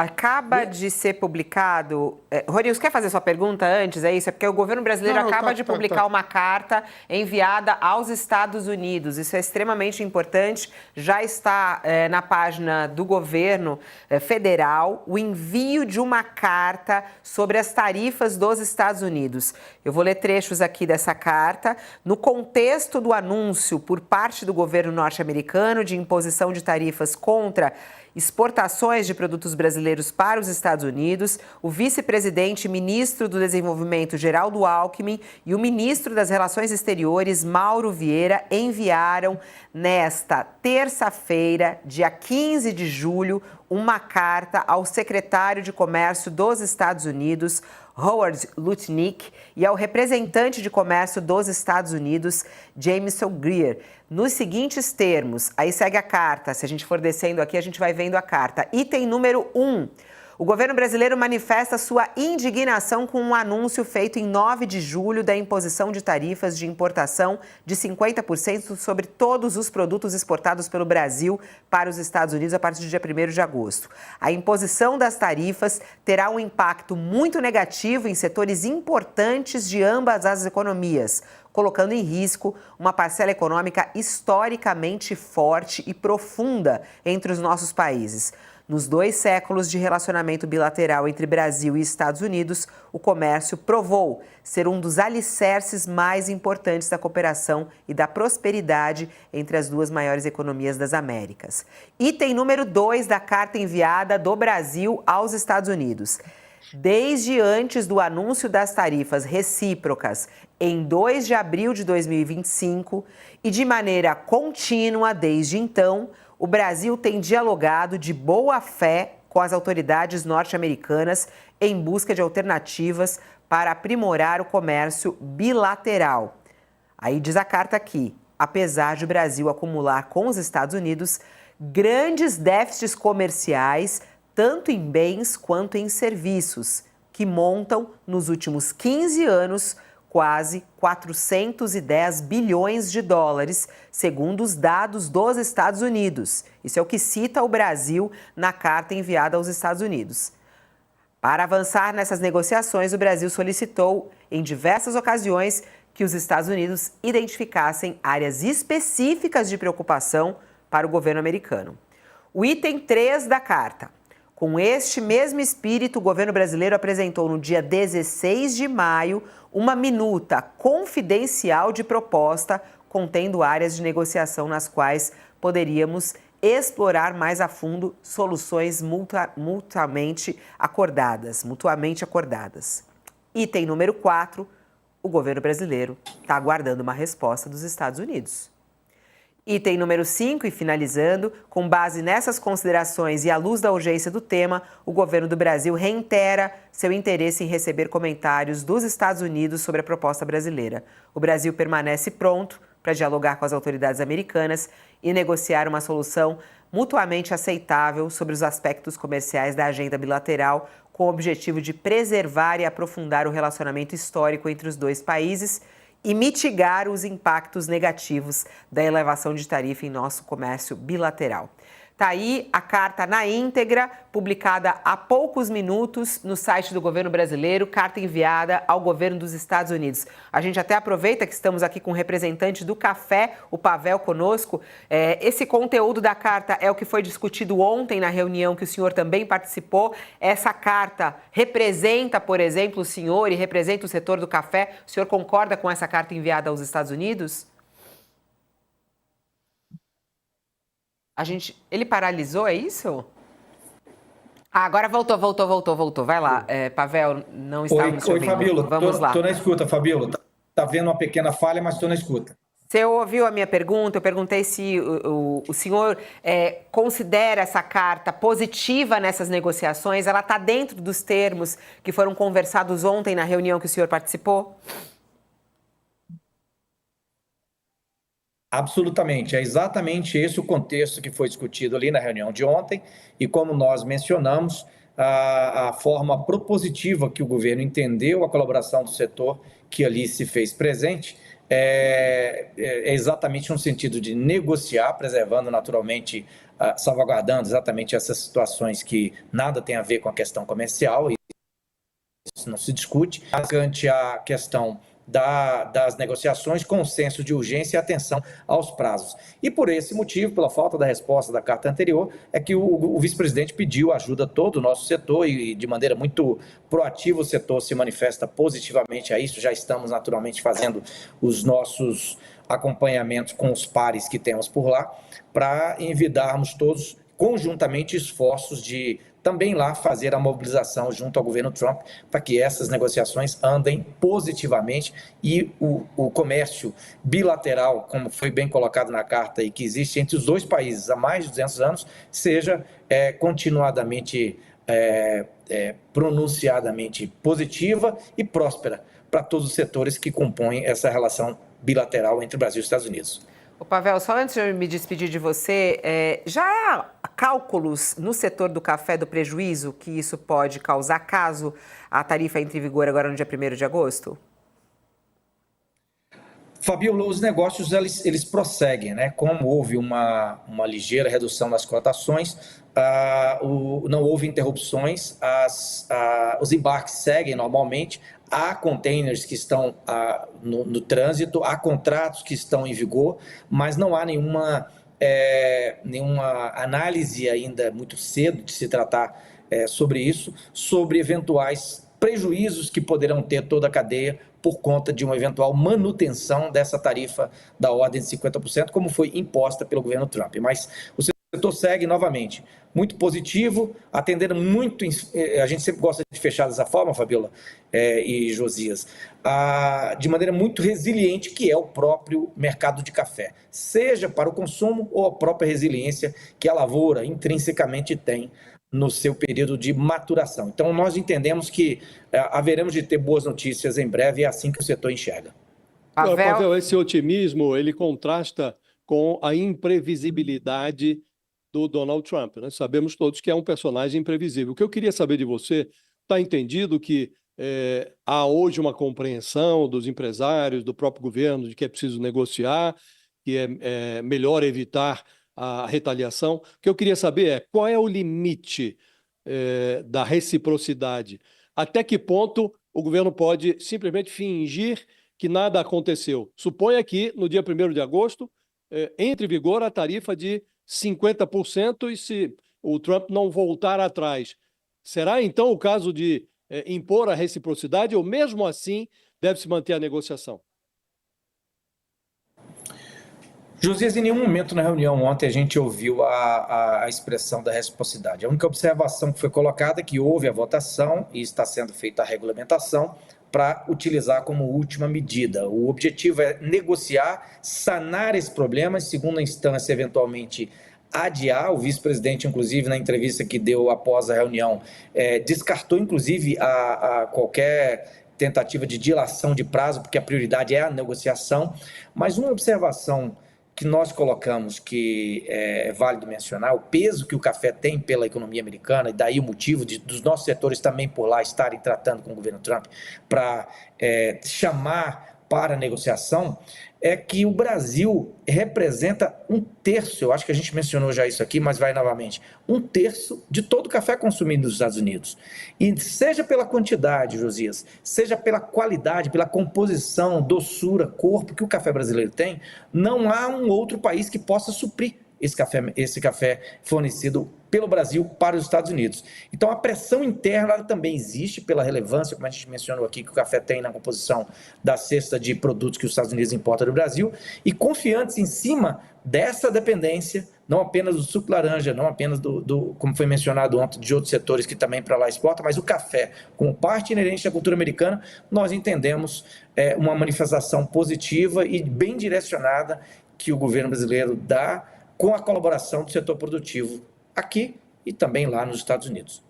Acaba de ser publicado... Rony, você quer fazer sua pergunta antes? É isso? É porque o governo brasileiro acaba de publicar uma carta enviada aos Estados Unidos. Isso é extremamente importante. Já está na página do governo federal o envio de uma carta sobre as tarifas dos Estados Unidos. Eu vou ler trechos aqui dessa carta. No contexto do anúncio por parte do governo norte-americano de imposição de tarifas contra exportações de produtos brasileiros para os Estados Unidos, o vice-presidente e ministro do Desenvolvimento, Geraldo Alckmin, e o ministro das Relações Exteriores, Mauro Vieira, enviaram nesta terça-feira, dia 15 de julho, uma carta ao secretário de Comércio dos Estados Unidos, Howard Lutnick, e ao representante de comércio dos Estados Unidos, Jameson Greer, nos seguintes termos. Aí segue a carta, se a gente for descendo aqui, a gente vai vendo a carta. Item número 1. O governo brasileiro manifesta sua indignação com um anúncio feito em 9 de julho da imposição de tarifas de importação de 50% sobre todos os produtos exportados pelo Brasil para os Estados Unidos a partir do dia 1º de agosto. A imposição das tarifas terá um impacto muito negativo em setores importantes de ambas as economias, colocando em risco uma parcela econômica historicamente forte e profunda entre os nossos países. Nos 2 séculos de relacionamento bilateral entre Brasil e Estados Unidos, o comércio provou ser um dos alicerces mais importantes da cooperação e da prosperidade entre as 2 maiores economias das Américas. Item número 2 da carta enviada do Brasil aos Estados Unidos. Desde antes do anúncio das tarifas recíprocas em 2 de abril de 2025 e de maneira contínua desde então, o Brasil tem dialogado de boa fé com as autoridades norte-americanas em busca de alternativas para aprimorar o comércio bilateral. Aí diz a carta aqui, apesar de o Brasil acumular com os Estados Unidos grandes déficits comerciais, tanto em bens quanto em serviços, que montam, nos últimos 15 anos, quase 410 bilhões de dólares, segundo os dados dos Estados Unidos. Isso é o que cita o Brasil na carta enviada aos Estados Unidos. Para avançar nessas negociações, o Brasil solicitou, em diversas ocasiões, que os Estados Unidos identificassem áreas específicas de preocupação para o governo americano. O item 3 da carta. Com este mesmo espírito, o governo brasileiro apresentou no dia 16 de maio uma minuta confidencial de proposta contendo áreas de negociação nas quais poderíamos explorar mais a fundo soluções mutuamente acordadas. Item número 4, o governo brasileiro está aguardando uma resposta dos Estados Unidos. Item número 5, e finalizando, com base nessas considerações e à luz da urgência do tema, o governo do Brasil reitera seu interesse em receber comentários dos Estados Unidos sobre a proposta brasileira. O Brasil permanece pronto para dialogar com as autoridades americanas e negociar uma solução mutuamente aceitável sobre os aspectos comerciais da agenda bilateral, com o objetivo de preservar e aprofundar o relacionamento histórico entre os 2 países e mitigar os impactos negativos da elevação de tarifa em nosso comércio bilateral. Está aí a carta na íntegra, publicada há poucos minutos no site do governo brasileiro, carta enviada ao governo dos Estados Unidos. A gente até aproveita que estamos aqui com o representante do café, o Pavel, conosco. Esse conteúdo da carta é o que foi discutido ontem na reunião que o senhor também participou. Essa carta representa, por exemplo, o senhor e representa o setor do café. O senhor concorda com essa carta enviada aos Estados Unidos? Ele paralisou, é isso? Ah, agora voltou. Vai lá, Pavel, não estávamos te ouvindo. Oi, Fabíola, vamos lá. Estou na escuta, Fabíola. Tá vendo uma pequena falha, mas estou na escuta. Você ouviu a minha pergunta? Eu perguntei se o senhor considera essa carta positiva nessas negociações. Ela está dentro dos termos que foram conversados ontem na reunião que o senhor participou? Absolutamente, é exatamente esse o contexto que foi discutido ali na reunião de ontem e como nós mencionamos, a forma propositiva que o governo entendeu a colaboração do setor que ali se fez presente é exatamente no sentido de negociar, preservando naturalmente salvaguardando exatamente essas situações que nada tem a ver com a questão comercial, e isso não se discute, ante a questão das negociações, consenso de urgência e atenção aos prazos. E por esse motivo, pela falta da resposta da carta anterior, é que o vice-presidente pediu ajuda a todo o nosso setor e de maneira muito proativa o setor se manifesta positivamente a isso. Já estamos naturalmente fazendo os nossos acompanhamentos com os pares que temos por lá, para envidarmos todos conjuntamente esforços de também lá fazer a mobilização junto ao governo Trump para que essas negociações andem positivamente e o comércio bilateral, como foi bem colocado na carta e que existe entre os dois países há mais de 200 anos, seja continuadamente, pronunciadamente positiva e próspera para todos os setores que compõem essa relação bilateral entre o Brasil e os Estados Unidos. Ô, Pavel, só antes de eu me despedir de você, já há cálculos no setor do café do prejuízo que isso pode causar caso a tarifa entre em vigor agora no dia 1º de agosto? Fabiola, os negócios eles prosseguem, né? Como houve uma ligeira redução das cotações, não houve interrupções, os embarques seguem normalmente, há containers que estão no trânsito, há contratos que estão em vigor, mas não há nenhuma análise ainda muito cedo de se tratar sobre isso, sobre eventuais prejuízos que poderão ter toda a cadeia por conta de uma eventual manutenção dessa tarifa da ordem de 50%, como foi imposta pelo governo Trump. Mas o setor segue novamente muito positivo, atendendo muito, a gente sempre gosta de fechar dessa forma, Fabiola e Josias, de maneira muito resiliente, que é o próprio mercado de café, seja para o consumo ou a própria resiliência que a lavoura intrinsecamente tem no seu período de maturação. Então, nós entendemos que haveremos de ter boas notícias em breve, e é assim que o setor enxerga. Pavel, esse otimismo, ele contrasta com a imprevisibilidade do Donald Trump. Nós sabemos todos que é um personagem imprevisível. O que eu queria saber de você, está entendido que há hoje uma compreensão dos empresários, do próprio governo, de que é preciso negociar, que é melhor evitar a retaliação. O que eu queria saber é qual é o limite da reciprocidade? Até que ponto o governo pode simplesmente fingir que nada aconteceu? Suponha que no dia 1º de agosto entre em vigor a tarifa de 50% e se o Trump não voltar atrás. Será então o caso de impor a reciprocidade ou mesmo assim deve-se manter a negociação? Josias, em nenhum momento na reunião ontem a gente ouviu a expressão da reciprocidade. A única observação que foi colocada é que houve a votação e está sendo feita a regulamentação para utilizar como última medida. O objetivo é negociar, sanar esse problema, em segunda instância, eventualmente adiar. O vice-presidente, inclusive, na entrevista que deu após a reunião, descartou, inclusive, a qualquer tentativa de dilação de prazo, porque a prioridade é a negociação. Mas uma observação que nós colocamos, que é válido mencionar, o peso que o café tem pela economia americana, e daí o motivo dos nossos setores também por lá estarem tratando com o governo Trump para chamar para a negociação, é que o Brasil representa 1/3, eu acho que a gente mencionou já isso aqui, mas vai novamente, 1/3 de todo o café consumido nos Estados Unidos. E seja pela quantidade, Josias, seja pela qualidade, pela composição, doçura, corpo que o café brasileiro tem, não há um outro país que possa suprir esse café fornecido pelo Brasil para os Estados Unidos. Então, a pressão interna ela também existe pela relevância, como a gente mencionou aqui, que o café tem na composição da cesta de produtos que os Estados Unidos importam do Brasil, e confiantes em cima dessa dependência, não apenas do suco laranja, não apenas como foi mencionado ontem, de outros setores que também para lá exportam, mas o café, como parte inerente da cultura americana, nós entendemos uma manifestação positiva e bem direcionada que o governo brasileiro dá com a colaboração do setor produtivo aqui e também lá nos Estados Unidos.